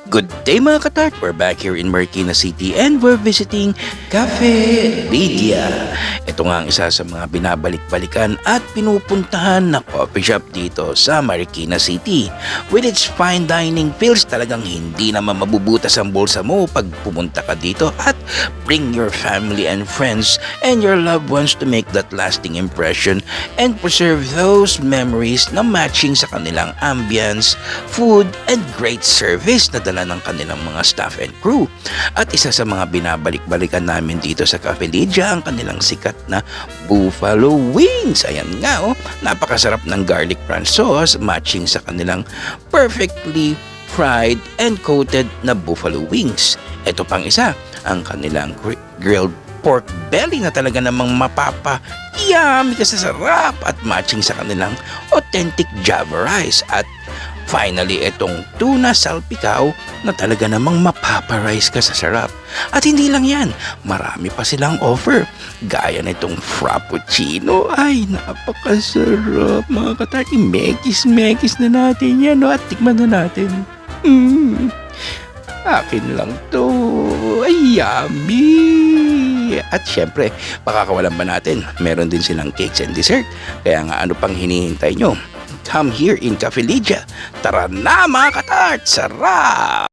Good day mga katart! We're back here in Marikina City and we're visiting Cafe Lydia. Ito nga ang isa sa mga binabalik-balikan at pinupuntahan na coffee shop dito sa Marikina City. With its fine dining feels, talagang hindi naman mabubutas ang bulsa mo pag pumunta ka dito, at bring your family and friends and your loved ones to make that lasting impression and preserve those memories na matching sa kanilang ambience, food, and great service na dala ng kanilang mga staff and crew. At isa sa mga binabalik-balikan namin dito sa Cafe Lydia ang kanilang sikat na buffalo wings. Ayan nga napakasarap ng garlic prawn sauce matching sa kanilang perfectly fried and coated na buffalo wings. Ito pang isa, ang kanilang grilled pork belly na talaga namang mapapa-yummy ka sa sarap at matching sa kanilang authentic Java rice. At finally, itong tuna salpikaw na talaga namang mapaparize ka sa sarap. At hindi lang yan, marami pa silang offer. Gaya nitong frappuccino. Ay, napakasarap mga kataki. Megis na natin yan, at tikman na natin. Akin lang to. Ay, yummy! At syempre, makakawalan ba natin? Meron din silang cakes and dessert. Kaya nga, ano pang hinihintay nyo? Come here in Cafe Lydia. Tara na mga katart! Sarap!